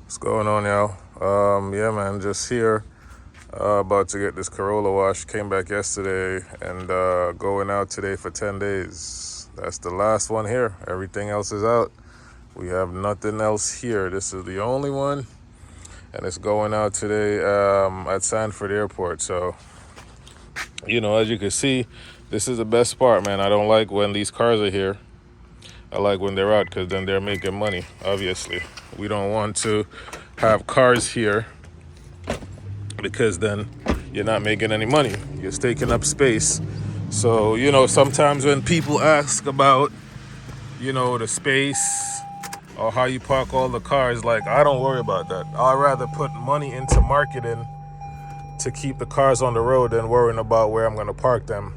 What's going on, y'all? Yeah, man, just here. About to get this Corolla wash. Came back yesterday and going out today for 10 days. That's the last one here. Everything else is out. We have nothing else here. This is the only one. And it's going out today at Sanford Airport. So, as you can see, this is the best part, man. I don't like when these cars are here. I like when they're out because then they're making money, obviously. We don't want to have cars here because then you're not making any money. You're taking up space. So, sometimes when people ask about, the space or how you park all the cars, like, I don't worry about that. I'd rather put money into marketing to keep the cars on the road than worrying about where I'm going to park them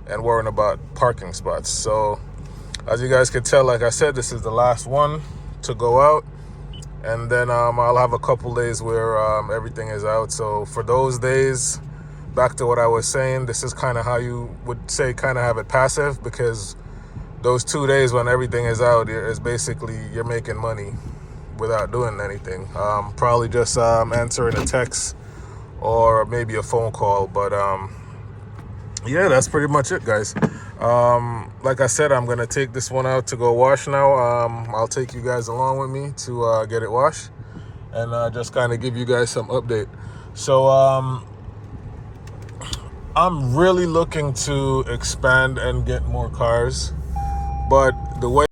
and worrying about parking spots. So, as you guys can tell, like I said, this is the last one to go out. And then I'll have a couple days where everything is out. So for those days, back to what I was saying, this is kind of how you would say kind of have it passive, because those 2 days when everything is out is basically you're making money without doing anything. Probably just answering a text or maybe a phone call. But yeah, that's pretty much it, guys. Like I said, I'm going to take this one out to go wash now. I'll take you guys along with me to get it washed and just kind of give you guys some update. So I'm really looking to expand and get more cars. But the way...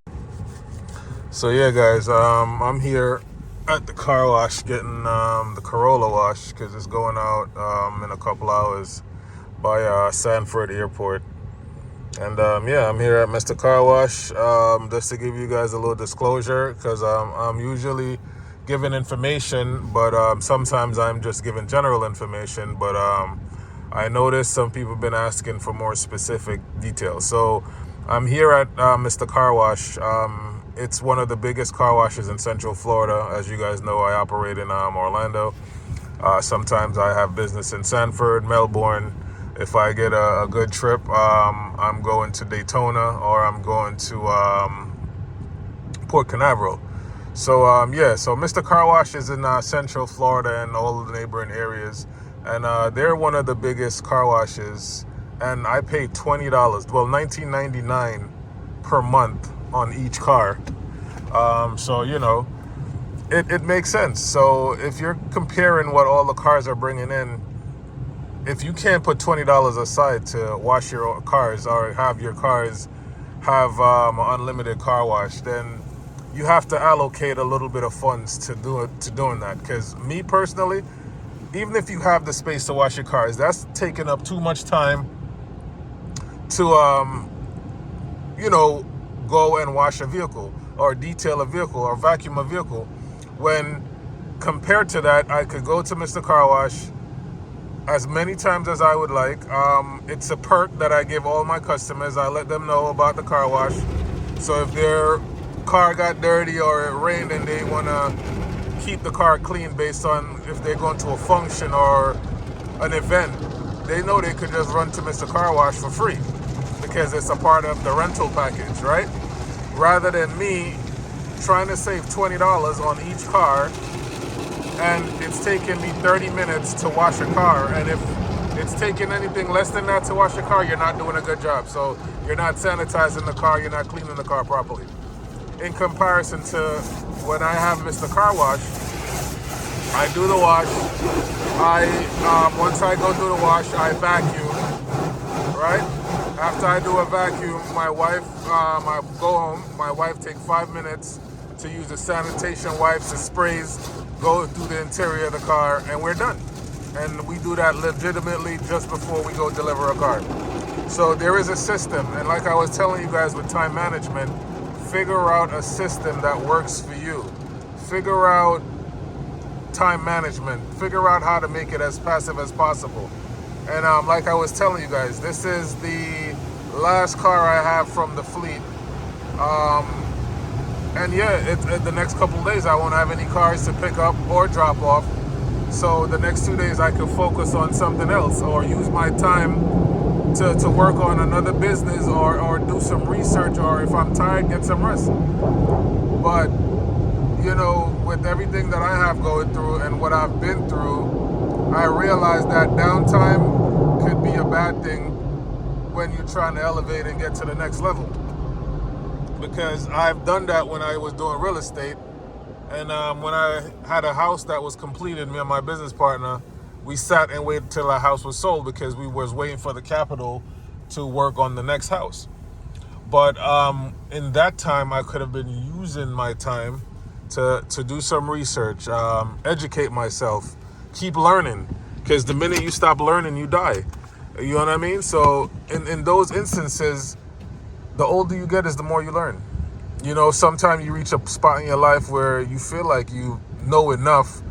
So yeah, guys, I'm here at the car wash getting the Corolla wash because it's going out in a couple hours by Sanford Airport. And yeah, I'm here at Mr. Car Wash just to give you guys a little disclosure, because I'm usually giving information, but sometimes I'm just giving general information. But I noticed some people have been asking for more specific details. So I'm here at Mr. Car Wash. It's one of the biggest car washes in Central Florida. As you guys know, I operate in Orlando. Sometimes I have business in Sanford, Melbourne. If I get a good trip, I'm going to Daytona or I'm going to Port Canaveral. So yeah, so Mr. Car Wash is in Central Florida and all of the neighboring areas. And they're one of the biggest car washes. And I pay $20, well, $19.99 per month on each car. So, it makes sense. So if you're comparing what all the cars are bringing in, if you can't put $20 aside to wash your cars or have your cars have an unlimited car wash, then you have to allocate a little bit of funds to doing that. Because me personally, even if you have the space to wash your cars, that's taking up too much time to go and wash a vehicle or detail a vehicle or vacuum a vehicle. When compared to that, I could go to Mr. Car Wash as many times as I would like. It's a perk that I give all my customers. I let them know about the car wash. So if their car got dirty or it rained and they want to keep the car clean based on if they're going to a function or an event, they know they could just run to Mr. Car Wash for free because it's a part of the rental package, right? Rather than me trying to save $20 on each car, and it's taking me 30 minutes to wash a car. And if it's taking anything less than that to wash a car, you're not doing a good job. So you're not sanitizing the car, you're not cleaning the car properly. In comparison to when I have Mr. Car Wash, I do the wash. Once I go do the wash, I vacuum, right? After I do a vacuum, my wife, I go home, my wife takes 5 minutes to use the sanitation wipes and sprays, go through the interior of the car, and we're done. And we do that legitimately just before we go deliver a car. So there is a system, and like I was telling you guys with time management, figure out a system that works for you. Figure out time management. Figure out how to make it as passive as possible. And like I was telling you guys, this is the last car I have from the fleet. And yeah, the next couple of days I won't have any cars to pick up or drop off. So the next 2 days I can focus on something else or use my time to work on another business or do some research, or if I'm tired, get some rest. But with everything that I have going through and what I've been through, I realized that downtime could be a bad thing when you're trying to elevate and get to the next level. Because I've done that when I was doing real estate. And when I had a house that was completed, me and my business partner, we sat and waited till our house was sold because we was waiting for the capital to work on the next house. But in that time, I could have been using my time to do some research, educate myself, keep learning. Because the minute you stop learning, you die. You know what I mean? So in those instances, the older you get is the more you learn. Sometimes you reach a spot in your life where you feel like you know enough,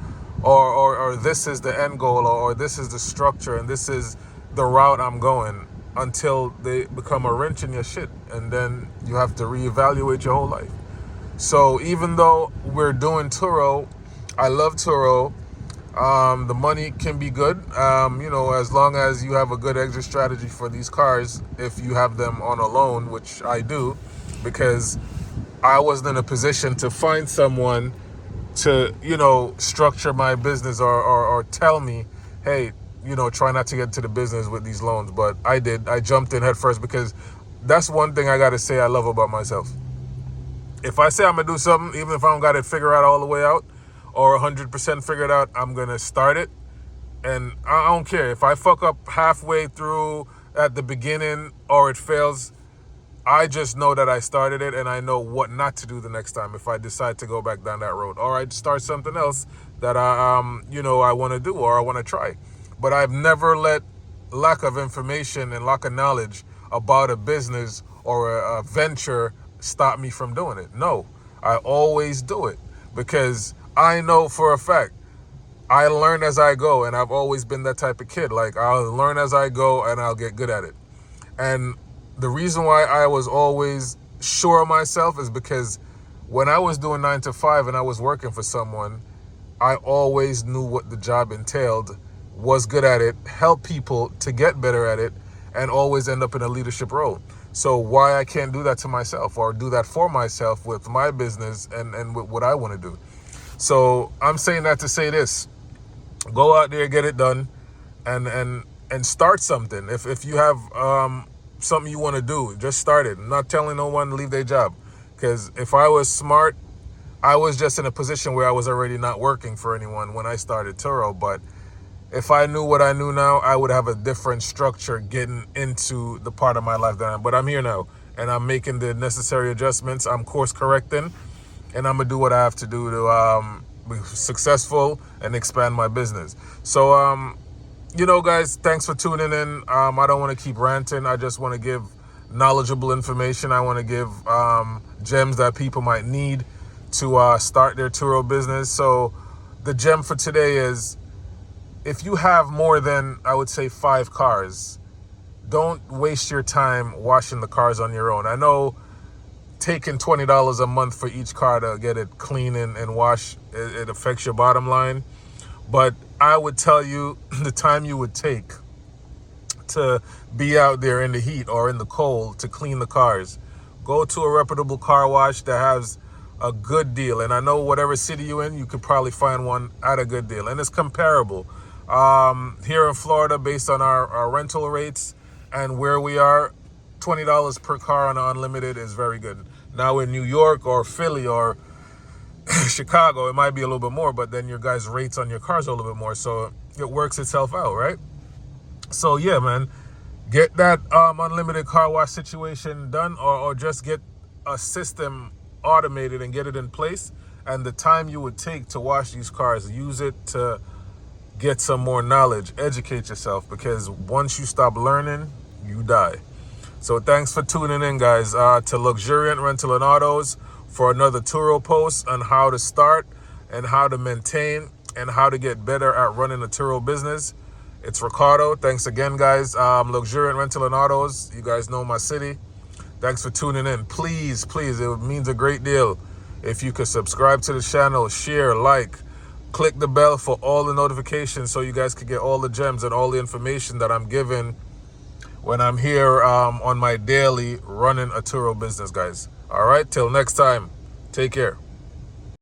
or this is the end goal, or this is the structure, and this is the route I'm going, until they become a wrench in your shit. And then you have to reevaluate your whole life. So even though we're doing Turo, I love Turo. The money can be good, as long as you have a good exit strategy for these cars. If you have them on a loan, which I do, because I wasn't in a position to find someone to, structure my business or tell me, hey, try not to get into the business with these loans. But I did. I jumped in head first, because that's one thing I got to say I love about myself. If I say I'm going to do something, even if I don't got it figured out all the way out or 100% figured out, I'm going to start it. And I don't care. If I fuck up halfway through at the beginning or it fails, I just know that I started it, and I know what not to do the next time if I decide to go back down that road. Or I start something else that I want to do or I want to try. But I've never let lack of information and lack of knowledge about a business or a venture stop me from doing it. No, I always do it, because I know for a fact I learn as I go, and I've always been that type of kid. Like, I'll learn as I go and I'll get good at it. And the reason why I was always sure of myself is because when I was doing 9 to 5 and I was working for someone, I always knew what the job entailed, was good at it, helped people to get better at it, and always end up in a leadership role. So why I can't do that to myself, or do that for myself with my business and with what I want to do? So I'm saying that to say this: go out there, get it done, and start something. If you have something you want to do, just start it. I'm not telling no one to leave their job, because if I was smart, I was just in a position where I was already not working for anyone when I started Turo. But if I knew what I knew now, I would have a different structure getting into the part of my life that I'm. But I'm here now, and I'm making the necessary adjustments. I'm course correcting, and I'm gonna do what I have to do to be successful and expand my business. So guys, thanks for tuning in. I don't want to keep ranting. I just want to give knowledgeable information. I want to give gems that people might need to start their Turo business. So the gem for today is, if you have more than, I would say, 5 cars, don't waste your time washing the cars on your own. I know taking $20 a month for each car to get it clean and wash, it affects your bottom line. But I would tell you the time you would take to be out there in the heat or in the cold to clean the cars. Go to a reputable car wash that has a good deal. And I know whatever city you're in, you could probably find one at a good deal. And it's comparable. Here in Florida, based on our rental rates and where we are, $20 per car on unlimited is very good. Now in New York or Philly or Chicago, it might be a little bit more, but then your guys' rates on your cars are a little bit more. So it works itself out, right? So yeah, man, get that unlimited car wash situation done, or just get a system automated and get it in place. And the time you would take to wash these cars, use it to get some more knowledge, educate yourself, because once you stop learning, you die. So thanks for tuning in, guys, to Luxuriant Rental and Autos for another Turo post on how to start and how to maintain and how to get better at running a Turo business. It's Ricardo. Thanks again, guys. Luxuriant Rental and Autos. You guys know my city. Thanks for tuning in. Please, it means a great deal if you could subscribe to the channel, share, like, click the bell for all the notifications so you guys can get all the gems and all the information that I'm giving when I'm here on my daily running a Turo business, guys. All right, till next time, take care.